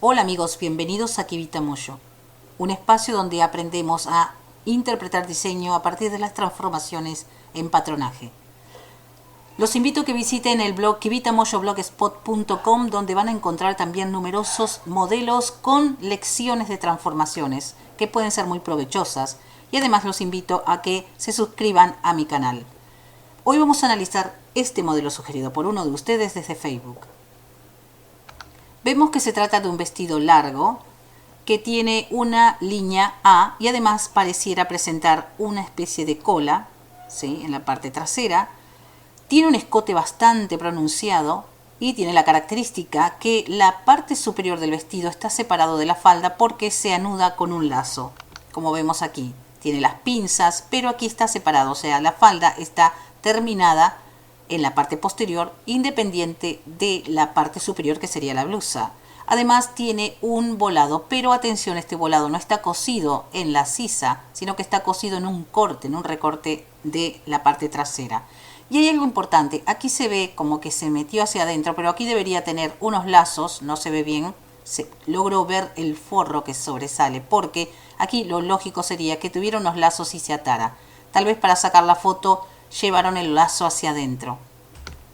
Hola amigos, bienvenidos a Kivita Moyo, un espacio donde aprendemos a interpretar diseño a partir de las transformaciones en patronaje. Los invito a que visiten el blog kivitamoyoblogspot.com, donde van a encontrar también numerosos modelos con lecciones de transformaciones que pueden ser muy provechosas, y además los invito a que se suscriban a mi canal. Hoy vamos a analizar este modelo sugerido por uno de ustedes desde Facebook. Vemos que se trata de un vestido largo que tiene una línea A y además pareciera presentar una especie de cola, ¿sí?, en la parte trasera. Tiene un escote bastante pronunciado y tiene la característica que la parte superior del vestido está separado de la falda porque se anuda con un lazo. Como vemos aquí, tiene las pinzas, pero aquí está separado, o sea, la falda está terminada en la parte posterior, independiente de la parte superior que sería la blusa. Además tiene un volado, pero atención, este volado no está cosido en la sisa, sino que está cosido en un corte, en un recorte de la parte trasera. Y hay algo importante, aquí se ve como que se metió hacia adentro, pero aquí debería tener unos lazos, no se ve bien, logro ver el forro que sobresale, porque aquí lo lógico sería que tuviera unos lazos y se atara. Tal vez para sacar la foto llevaron el lazo hacia adentro.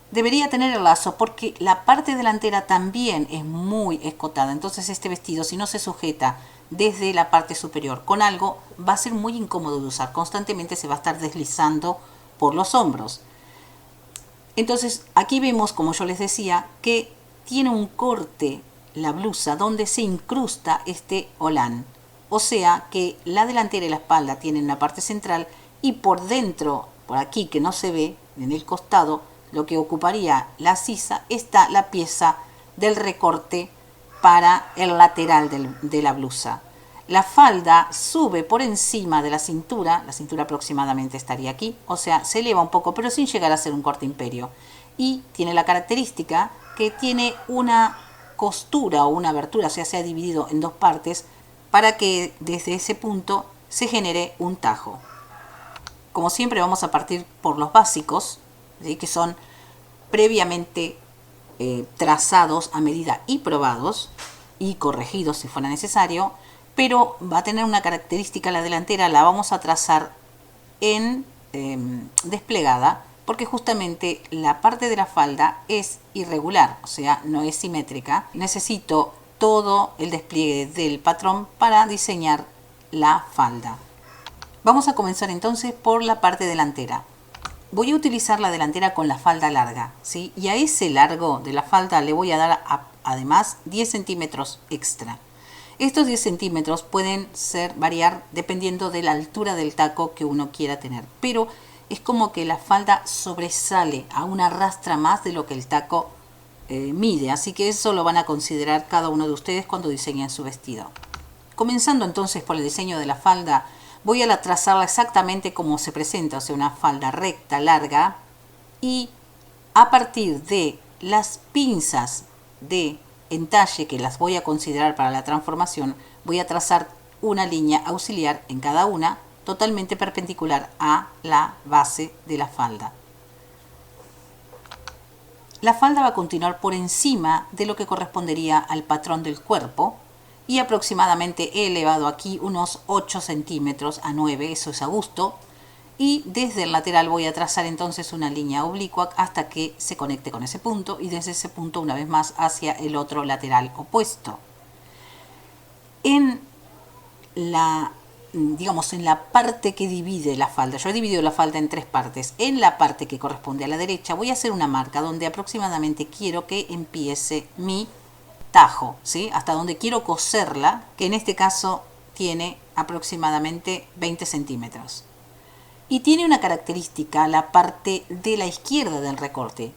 Debería tener el lazo porque la parte delantera también es muy escotada. Entonces este vestido, si no se sujeta desde la parte superior con algo, va a ser muy incómodo de usar. Constantemente se va a estar deslizando por los hombros. Entonces aquí vemos, como yo les decía, que tiene un corte la blusa donde se incrusta este holán. O sea que la delantera y la espalda tienen una parte central y por dentro, por aquí que no se ve, en el costado, lo que ocuparía la sisa, está la pieza del recorte para el lateral de la blusa. La falda sube por encima de la cintura aproximadamente estaría aquí, o sea, se eleva un poco, pero sin llegar a ser un corte imperio. Y tiene la característica que tiene una costura o una abertura, o sea, se ha dividido en dos partes para que desde ese punto se genere un tajo. Como siempre vamos a partir por los básicos, ¿sí?, que son previamente trazados a medida y probados y corregidos si fuera necesario, pero va a tener una característica la delantera, la vamos a trazar en desplegada, porque justamente la parte de la falda es irregular, o sea, no es simétrica. Necesito todo el despliegue del patrón para diseñar la falda. Vamos a comenzar entonces por la parte delantera. Voy a utilizar la delantera con la falda larga, ¿sí? Y a ese largo de la falda le voy a dar además 10 centímetros extra. Estos 10 centímetros pueden variar dependiendo de la altura del taco que uno quiera tener, pero es como que la falda sobresale a una rastra más de lo que el taco mide, así que eso lo van a considerar cada uno de ustedes cuando diseñen su vestido. Comenzando entonces por el diseño de la falda, voy a trazarla exactamente como se presenta, o sea, una falda recta, larga, y a partir de las pinzas de entalle que las voy a considerar para la transformación, voy a trazar una línea auxiliar en cada una, totalmente perpendicular a la base de la falda. La falda va a continuar por encima de lo que correspondería al patrón del cuerpo y aproximadamente he elevado aquí unos 8 centímetros a 9, eso es a gusto, y desde el lateral voy a trazar entonces una línea oblicua hasta que se conecte con ese punto y desde ese punto una vez más hacia el otro lateral opuesto. En la parte que divide la falda, yo he dividido la falda en tres partes. En la parte que corresponde a la derecha voy a hacer una marca donde aproximadamente quiero que empiece mi tajo, ¿sí?, hasta donde quiero coserla, que en este caso tiene aproximadamente 20 centímetros. Y tiene una característica la parte de la izquierda del recorte.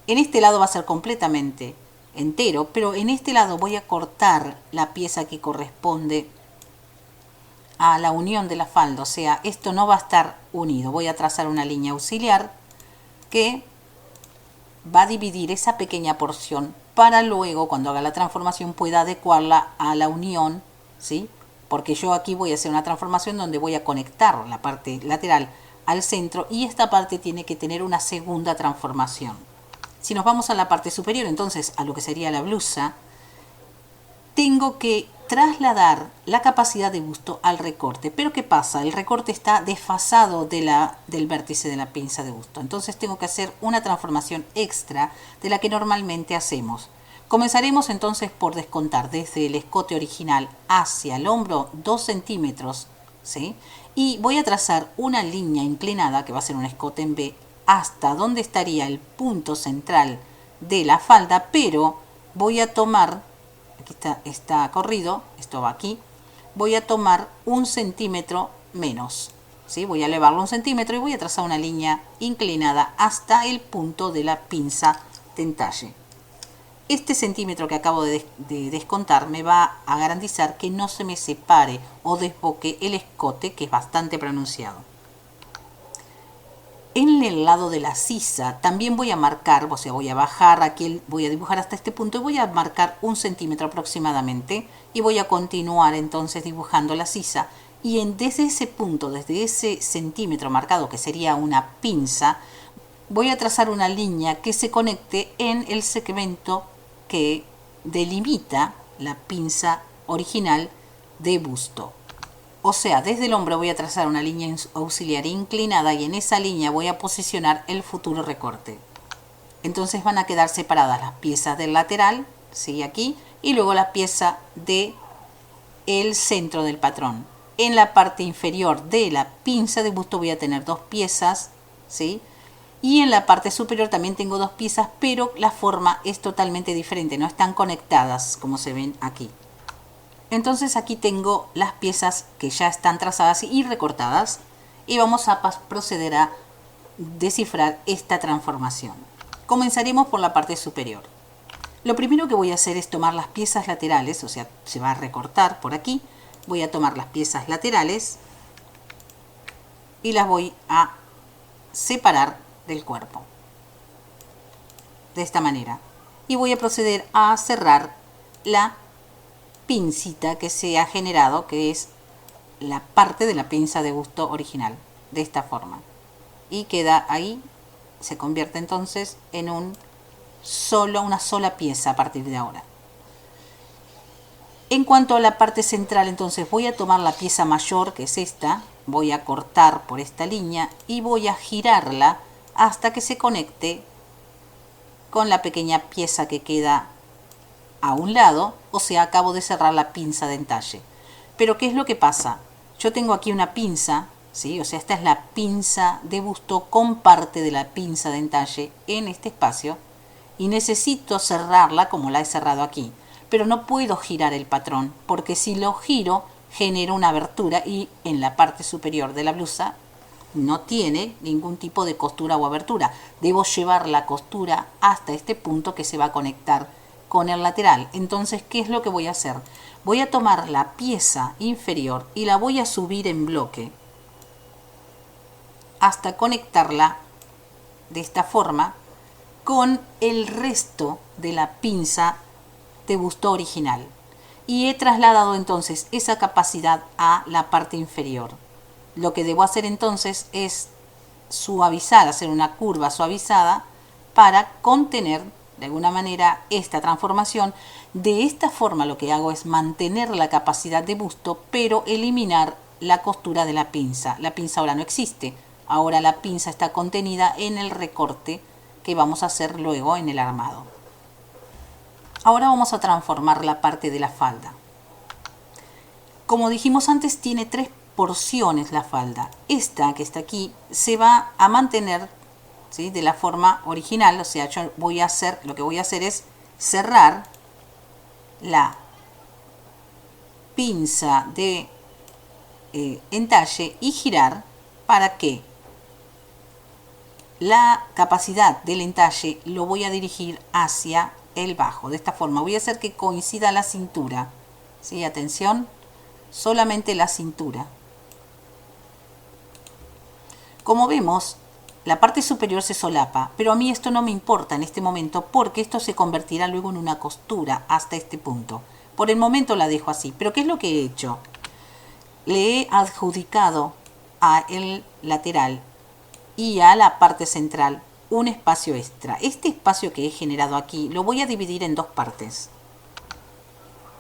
En este lado va a ser completamente entero, pero en este lado voy a cortar la pieza que corresponde a la unión de la falda, o sea, esto no va a estar unido. Voy a trazar una línea auxiliar que va a dividir esa pequeña porción para luego, cuando haga la transformación, pueda adecuarla a la unión, ¿sí? Porque yo aquí voy a hacer una transformación donde voy a conectar la parte lateral al centro y esta parte tiene que tener una segunda transformación. Si nos vamos a la parte superior, entonces a lo que sería la blusa, tengo que trasladar la capacidad de busto al recorte. Pero ¿qué pasa? El recorte está desfasado del vértice de la pinza de busto. Entonces tengo que hacer una transformación extra de la que normalmente hacemos. Comenzaremos entonces por descontar desde el escote original hacia el hombro 2 centímetros, ¿sí? Y voy a trazar una línea inclinada, que va a ser un escote en B, hasta donde estaría el punto central de la falda, pero voy a tomar, aquí está corrido, esto va aquí, voy a tomar 1 centímetro menos, ¿sí? Voy a elevarlo 1 centímetro y voy a trazar una línea inclinada hasta el punto de la pinza de entalle. Este centímetro que acabo de descontar me va a garantizar que no se me separe o desboque el escote, que es bastante pronunciado. En el lado de la sisa también voy a marcar, o sea, voy a bajar aquí, voy a dibujar hasta este punto y voy a marcar 1 centímetro aproximadamente y voy a continuar entonces dibujando la sisa. Y desde ese punto, desde ese centímetro marcado, que sería una pinza, voy a trazar una línea que se conecte en el segmento que delimita la pinza original de busto. O sea, desde el hombro voy a trazar una línea auxiliar inclinada y en esa línea voy a posicionar el futuro recorte. Entonces van a quedar separadas las piezas del lateral, ¿sí? Aquí, y luego la pieza de el centro del patrón. En la parte inferior de la pinza de busto voy a tener 2 piezas, ¿sí? Y en la parte superior también tengo 2 piezas, pero la forma es totalmente diferente, no están conectadas como se ven aquí. Entonces aquí tengo las piezas que ya están trazadas y recortadas y vamos a proceder a descifrar esta transformación. Comenzaremos por la parte superior. Lo primero que voy a hacer es tomar las piezas laterales, o sea, se va a recortar por aquí. Voy a tomar las piezas laterales y las voy a separar del cuerpo de esta manera y voy a proceder a cerrar la pincita que se ha generado, que es la parte de la pinza de busto original, de esta forma, y queda ahí, se convierte entonces en una sola pieza a partir de ahora. En cuanto a la parte central, entonces voy a tomar la pieza mayor, que es esta, voy a cortar por esta línea y voy a girarla hasta que se conecte con la pequeña pieza que queda a un lado, o sea, acabo de cerrar la pinza de entalle. Pero ¿qué es lo que pasa? Yo tengo aquí una pinza, ¿sí? O sea, esta es la pinza de busto con parte de la pinza de entalle en este espacio y necesito cerrarla como la he cerrado aquí. Pero no puedo girar el patrón porque si lo giro genero una abertura y en la parte superior de la blusa no tiene ningún tipo de costura o abertura. Debo llevar la costura hasta este punto que se va a conectar con el lateral. Entonces, ¿qué es lo que voy a hacer? Voy a tomar la pieza inferior y la voy a subir en bloque hasta conectarla de esta forma con el resto de la pinza de busto original. Y he trasladado entonces esa capacidad a la parte inferior. Lo que debo hacer entonces es suavizar, hacer una curva suavizada para contener de alguna manera esta transformación. De esta forma lo que hago es mantener la capacidad de busto, pero eliminar la costura de la pinza. La pinza ahora no existe, ahora la pinza está contenida en el recorte que vamos a hacer luego en el armado. Ahora vamos a transformar la parte de la falda. Como dijimos antes, tiene 3 porciones la falda. Esta que está aquí se va a mantener, ¿sí?, de la forma original, o sea, yo lo que voy a hacer es cerrar la pinza de entalle y girar para que la capacidad del entalle lo voy a dirigir hacia el bajo. De esta forma voy a hacer que coincida la cintura, ¿sí? Atención, solamente la cintura. Como vemos, la parte superior se solapa, pero a mí esto no me importa en este momento porque esto se convertirá luego en una costura hasta este punto. Por el momento la dejo así, pero ¿qué es lo que he hecho? Le he adjudicado a el lateral y a la parte central un espacio extra. Este espacio que he generado aquí lo voy a dividir en 2 partes.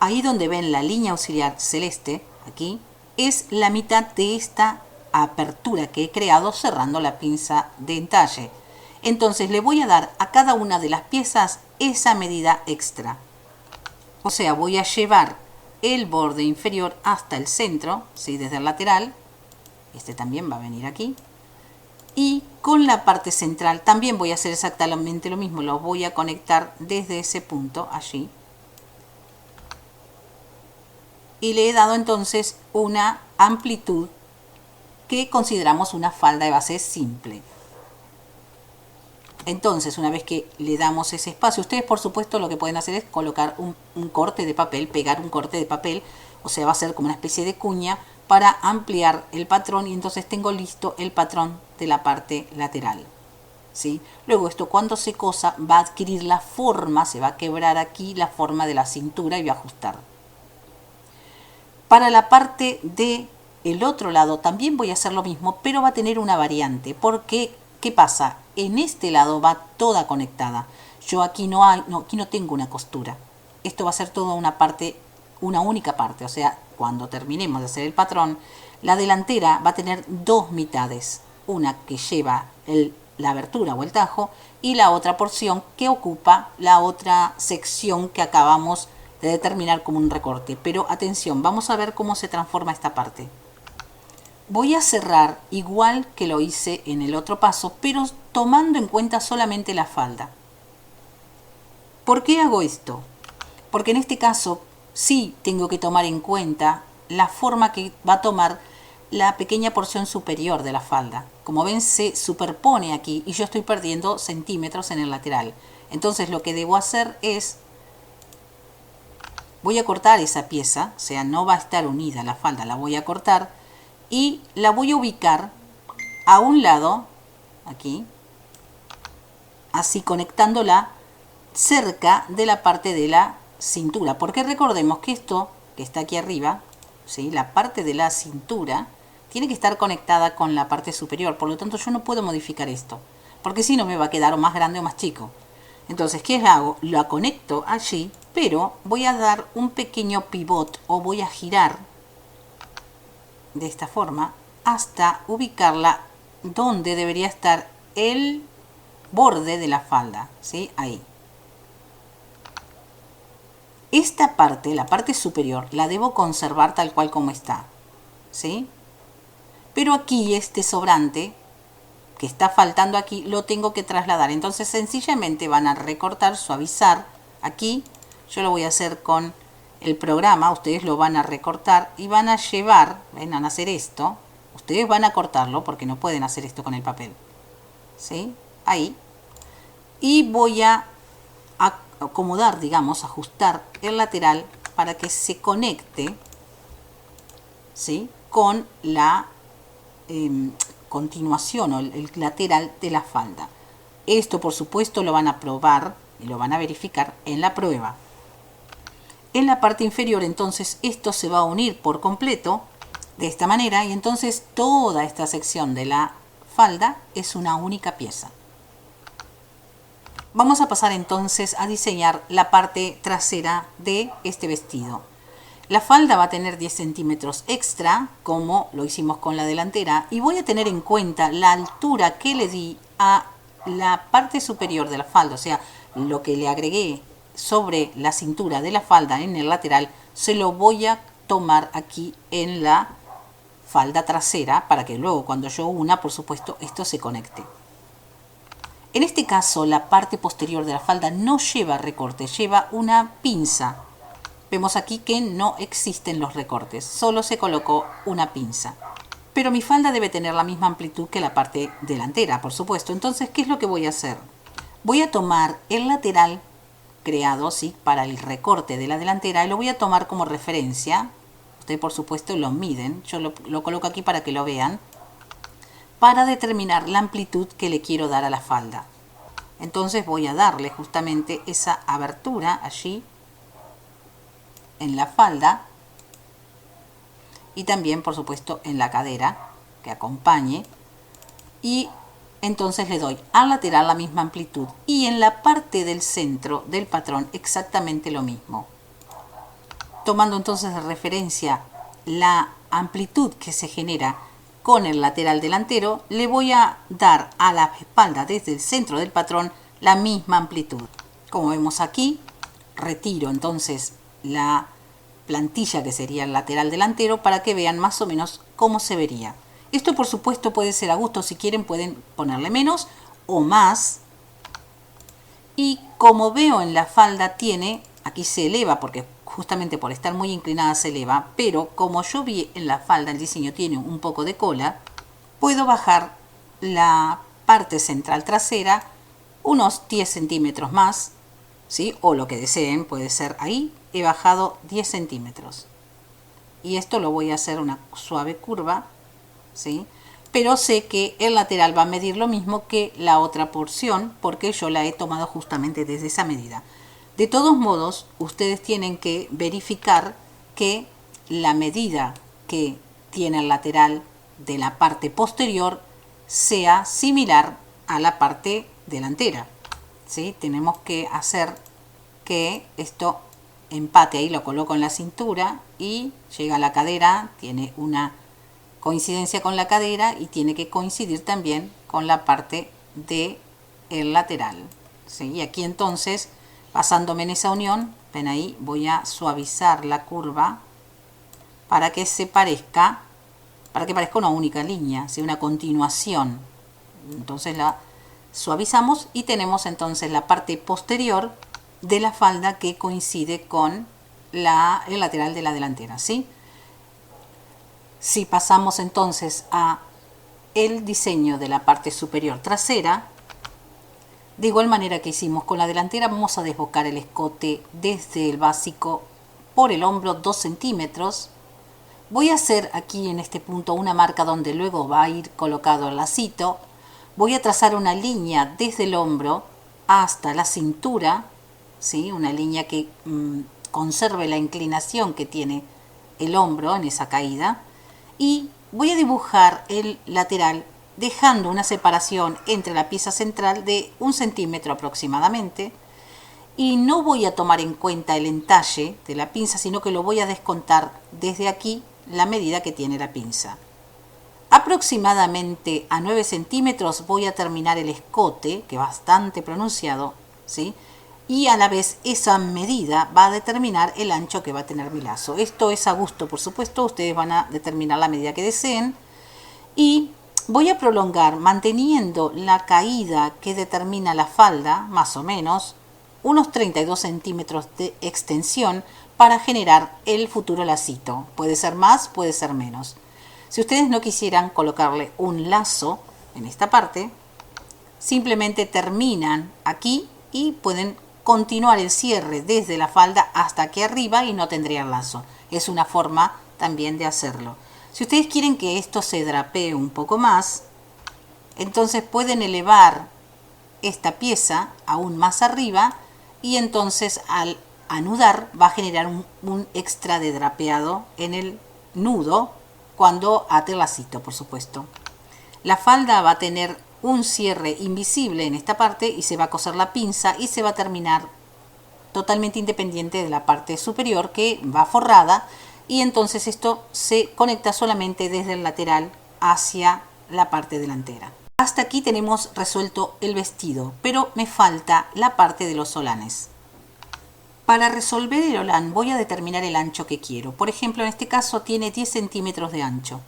ahí donde ven la línea auxiliar celeste, aquí, es la mitad de esta apertura que he creado cerrando la pinza de entalle. Entonces le voy a dar a cada una de las piezas esa medida extra. O sea, voy a llevar el borde inferior hasta el centro, ¿sí? Desde el lateral. Este también va a venir aquí. Y con la parte central también voy a hacer exactamente lo mismo. Los voy a conectar desde ese punto allí. Y le he dado entonces una amplitud que consideramos una falda de base simple. Entonces, una vez que le damos ese espacio, ustedes por supuesto lo que pueden hacer es colocar un corte de papel, pegar un corte de papel, o sea, va a ser como una especie de cuña para ampliar el patrón y entonces tengo listo el patrón de la parte lateral. ¿Sí? Luego esto cuando se cosa va a adquirir la forma, se va a quebrar aquí la forma de la cintura y va a ajustar. Para la parte de el otro lado también voy a hacer lo mismo, pero va a tener una variante, porque ¿qué pasa? En este lado va toda conectada. Yo aquí aquí no tengo una costura. Esto va a ser toda una parte, una única parte. O sea, cuando terminemos de hacer el patrón, la delantera va a tener dos mitades. Una que lleva la abertura o el tajo y la otra porción que ocupa la otra sección que acabamos de determinar como un recorte. Pero atención, vamos a ver cómo se transforma esta parte. Voy a cerrar igual que lo hice en el otro paso, pero tomando en cuenta solamente la falda. ¿Por qué hago esto? Porque en este caso sí tengo que tomar en cuenta la forma que va a tomar la pequeña porción superior de la falda. Como ven, se superpone aquí y yo estoy perdiendo centímetros en el lateral. Entonces lo que debo hacer es, voy a cortar esa pieza, o sea, no va a estar unida la falda, la voy a cortar y la voy a ubicar a un lado, aquí, así conectándola cerca de la parte de la cintura, porque recordemos que esto que está aquí arriba, ¿sí? La parte de la cintura tiene que estar conectada con la parte superior, por lo tanto yo no puedo modificar esto, porque si no me va a quedar o más grande o más chico. Entonces, ¿qué hago? La conecto allí, pero voy a dar un pequeño pivot o voy a girar de esta forma hasta ubicarla donde debería estar el borde de la falda, ¿sí? Ahí. Esta parte, la parte superior, la debo conservar tal cual como está, ¿sí? Pero aquí este sobrante que está faltando aquí lo tengo que trasladar. Entonces sencillamente van a recortar, suavizar aquí. Yo lo voy a hacer con el programa, ustedes lo van a recortar y van a llevar, ven, van a hacer esto. Ustedes van a cortarlo porque no pueden hacer esto con el papel, ¿sí? Ahí. Y voy a acomodar, digamos, ajustar el lateral para que se conecte, ¿sí? Con la continuación o el lateral de la falda. Esto por supuesto lo van a probar y lo van a verificar en la prueba. En la parte inferior entonces esto se va a unir por completo de esta manera y entonces toda esta sección de la falda es una única pieza. Vamos a pasar entonces a diseñar la parte trasera de este vestido. La falda va a tener 10 centímetros extra, como lo hicimos con la delantera, y voy a tener en cuenta la altura que le di a la parte superior de la falda, o sea, lo que le agregué sobre la cintura de la falda en el lateral, se lo voy a tomar aquí en la falda trasera para que luego cuando yo una, por supuesto, esto se conecte. En este caso, la parte posterior de la falda no lleva recorte, lleva una pinza. Vemos aquí que no existen los recortes, solo se colocó una pinza. Pero mi falda debe tener la misma amplitud que la parte delantera, por supuesto. Entonces, ¿qué es lo que voy a hacer? Voy a tomar el lateral creado, ¿sí?, para el recorte de la delantera y lo voy a tomar como referencia. Ustedes, por supuesto, lo miden. Yo lo coloco aquí para que lo vean. Para determinar la amplitud que le quiero dar a la falda. Entonces voy a darle justamente esa abertura allí en la falda y también por supuesto en la cadera que acompañe, y entonces le doy al lateral la misma amplitud y en la parte del centro del patrón exactamente lo mismo. tomando entonces de referencia la amplitud que se genera con el lateral delantero, le voy a dar a la espalda desde el centro del patrón la misma amplitud. Como vemos aquí, retiro entonces la plantilla que sería el lateral delantero para que vean más o menos cómo se vería. Esto por supuesto puede ser a gusto, si quieren pueden ponerle menos o más. Y como veo en la falda tiene, aquí se eleva porque justamente por estar muy inclinada se eleva, pero como yo vi en la falda el diseño tiene un poco de cola, puedo bajar la parte central trasera unos 10 centímetros más, ¿sí? O lo que deseen, puede ser ahí, he bajado 10 centímetros. Y esto lo voy a hacer una suave curva, ¿sí? Pero sé que el lateral va a medir lo mismo que la otra porción porque yo la he tomado justamente desde esa medida. De todos modos, ustedes tienen que verificar que la medida que tiene el lateral de la parte posterior sea similar a la parte delantera, ¿sí? Tenemos que hacer que esto empate. Ahí lo coloco en la cintura y llega a la cadera, tiene una coincidencia con la cadera y tiene que coincidir también con la parte del lateral, ¿sí? Y aquí entonces, basándome en esa unión, ven ahí, voy a suavizar la curva para que se parezca, para que parezca una única línea, ¿sí? Una continuación. Entonces la suavizamos y tenemos entonces la parte posterior de la falda que coincide con el lateral de la delantera, ¿sí? Si pasamos entonces a el diseño de la parte superior trasera, de igual manera que hicimos con la delantera, vamos a desbocar el escote desde el básico por el hombro 2 centímetros. Voy a hacer aquí en este punto una marca donde luego va a ir colocado el lacito. Voy a trazar una línea desde el hombro hasta la cintura, ¿sí? Una línea que conserve la inclinación que tiene el hombro en esa caída. Y voy a dibujar el lateral dejando una separación entre la pieza central de 1 centímetro aproximadamente. Y no voy a tomar en cuenta el entalle de la pinza, sino que lo voy a descontar desde aquí la medida que tiene la pinza. Aproximadamente a 9 centímetros voy a terminar el escote, que es bastante pronunciado, ¿sí? Y a la vez esa medida va a determinar el ancho que va a tener mi lazo. Esto es a gusto, por supuesto, ustedes van a determinar la medida que deseen. Y voy a prolongar manteniendo la caída que determina la falda, más o menos, unos 32 centímetros de extensión para generar el futuro lacito. Puede ser más, puede ser menos. Si ustedes no quisieran colocarle un lazo en esta parte, simplemente terminan aquí y pueden continuar el cierre desde la falda hasta aquí arriba y no tendrían lazo. Es una forma también de hacerlo. Si ustedes quieren que esto se drapee un poco más, entonces pueden elevar esta pieza aún más arriba y entonces al anudar va a generar un extra de drapeado en el nudo cuando ate el lacito, por supuesto. La falda va a tener un cierre invisible en esta parte y se va a coser la pinza y se va a terminar totalmente independiente de la parte superior que va forrada, y entonces esto se conecta solamente desde el lateral hacia la parte delantera. Hasta aquí tenemos resuelto el vestido, pero me falta la parte de los solanes. Para resolver el olán voy a determinar el ancho que quiero. Por ejemplo, en este caso tiene 10 centímetros de ancho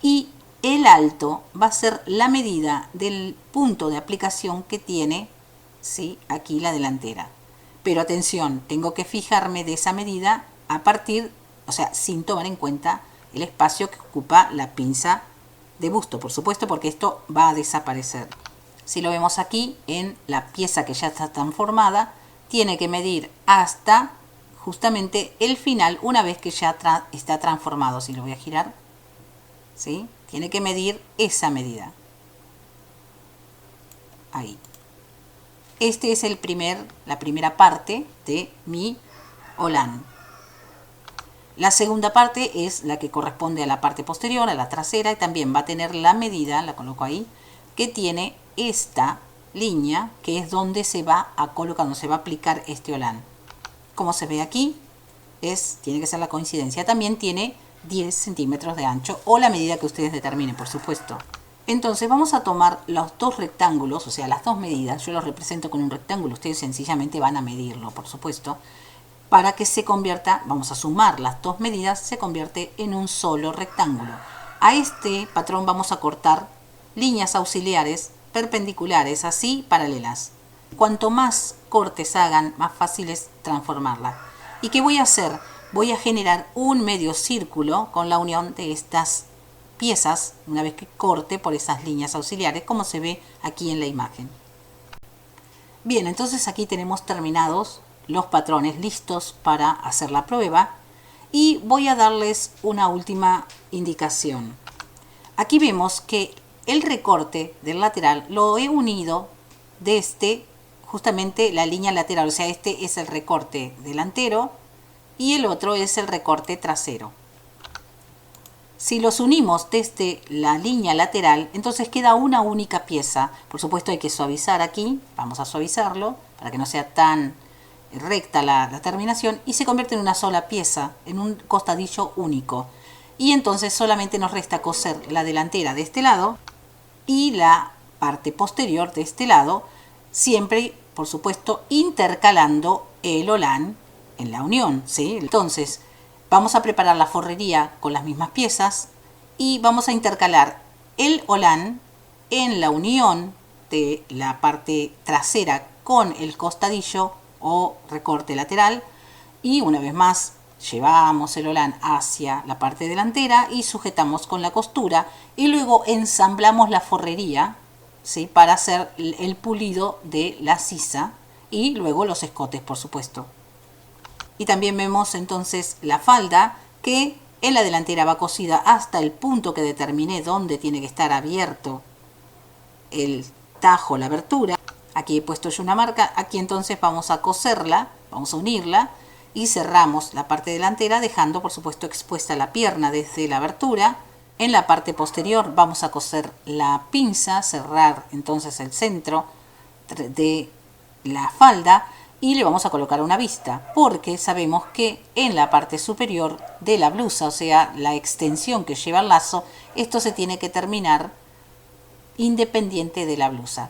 y el alto va a ser la medida del punto de aplicación que tiene, ¿sí?, aquí la delantera. Pero atención, tengo que fijarme de esa medida a partir, o sea, sin tomar en cuenta el espacio que ocupa la pinza de busto, por supuesto, porque esto va a desaparecer. Si lo vemos aquí en la pieza que ya está transformada, tiene que medir hasta justamente el final una vez que ya está transformado. Si lo voy a girar, ¿sí?, tiene que medir esa medida. Ahí. Este es la primera parte de mi olán. La segunda parte es la que corresponde a la parte posterior, a la trasera, y también va a tener la medida, la coloco ahí, que tiene esta línea, que es donde se va a colocar, donde se va a aplicar este olán. Como se ve aquí, tiene que ser la coincidencia. También tiene 10 centímetros de ancho o la medida que ustedes determinen, por supuesto. Entonces vamos a tomar los dos rectángulos, o sea, las dos medidas. Yo los represento con un rectángulo, ustedes sencillamente van a medirlo, por supuesto. Para que se convierta, vamos a sumar las dos medidas, se convierte en un solo rectángulo. A este patrón vamos a cortar líneas auxiliares perpendiculares, así paralelas. Cuanto más cortes hagan, más fácil es transformarla. ¿Y qué voy a hacer? Voy a generar un medio círculo con la unión de estas piezas, una vez que corte por esas líneas auxiliares, como se ve aquí en la imagen. Bien, entonces aquí tenemos terminados los patrones listos para hacer la prueba y voy a darles una última indicación. Aquí vemos que el recorte del lateral lo he unido desde justamente la línea lateral, o sea, este es el recorte delantero y el otro es el recorte trasero. Si los unimos desde la línea lateral, entonces queda una única pieza. Por supuesto hay que suavizar aquí, vamos a suavizarlo para que no sea tan recta la terminación y se convierte en una sola pieza, en un costadillo único. Y entonces solamente nos resta coser la delantera de este lado y la parte posterior de este lado, siempre, por supuesto, intercalando el holán en la unión, ¿sí? Entonces, vamos a preparar la forrería con las mismas piezas y vamos a intercalar el holán en la unión de la parte trasera con el costadillo o recorte lateral y una vez más llevamos el holán hacia la parte delantera y sujetamos con la costura y luego ensamblamos la forrería, ¿sí? Para hacer el pulido de la sisa y luego los escotes, por supuesto. Y también vemos entonces la falda que en la delantera va cosida hasta el punto que determiné donde tiene que estar abierto el tajo, la abertura. Aquí he puesto yo una marca, aquí entonces vamos a coserla, vamos a unirla y cerramos la parte delantera dejando por supuesto expuesta la pierna desde la abertura. En la parte posterior vamos a coser la pinza, cerrar entonces el centro de la falda y le vamos a colocar una vista porque sabemos que en la parte superior de la blusa, o sea la extensión que lleva el lazo, esto se tiene que terminar independiente de la blusa.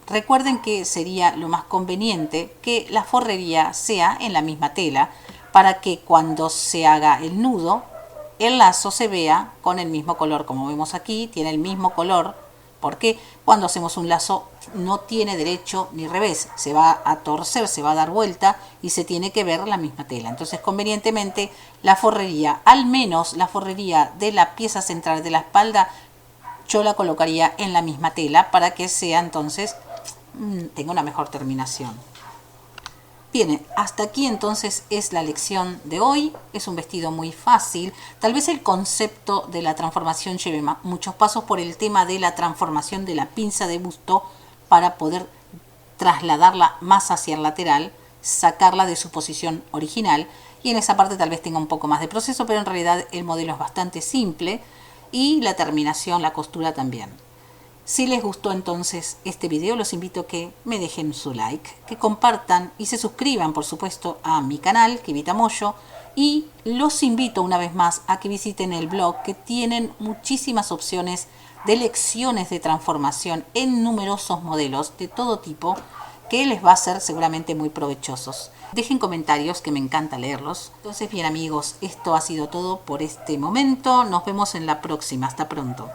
Recuerden que sería lo más conveniente que la forrería sea en la misma tela para que cuando se haga el nudo el lazo se vea con el mismo color. Como vemos aquí tiene el mismo color porque cuando hacemos un lazo no tiene derecho ni revés, se va a torcer, se va a dar vuelta y se tiene que ver la misma tela. Entonces convenientemente la forrería, al menos la forrería de la pieza central de la espalda, yo la colocaría en la misma tela para que sea entonces tenga una mejor terminación. Bien, hasta aquí entonces es la lección de hoy. Es un vestido muy fácil. Tal vez el concepto de la transformación lleve muchos pasos por el tema de la transformación de la pinza de busto para poder trasladarla más hacia el lateral, sacarla de su posición original. Y en esa parte tal vez tenga un poco más de proceso, pero en realidad el modelo es bastante simple y la terminación, la costura también. Si les gustó entonces este video, los invito a que me dejen su like, que compartan y se suscriban, por supuesto, a mi canal, Kivita Moyo. Y los invito una vez más a que visiten el blog, que tienen muchísimas opciones de lecciones de transformación en numerosos modelos de todo tipo, que les va a ser seguramente muy provechosos. Dejen comentarios, que me encanta leerlos. Entonces, bien amigos, esto ha sido todo por este momento. Nos vemos en la próxima. Hasta pronto.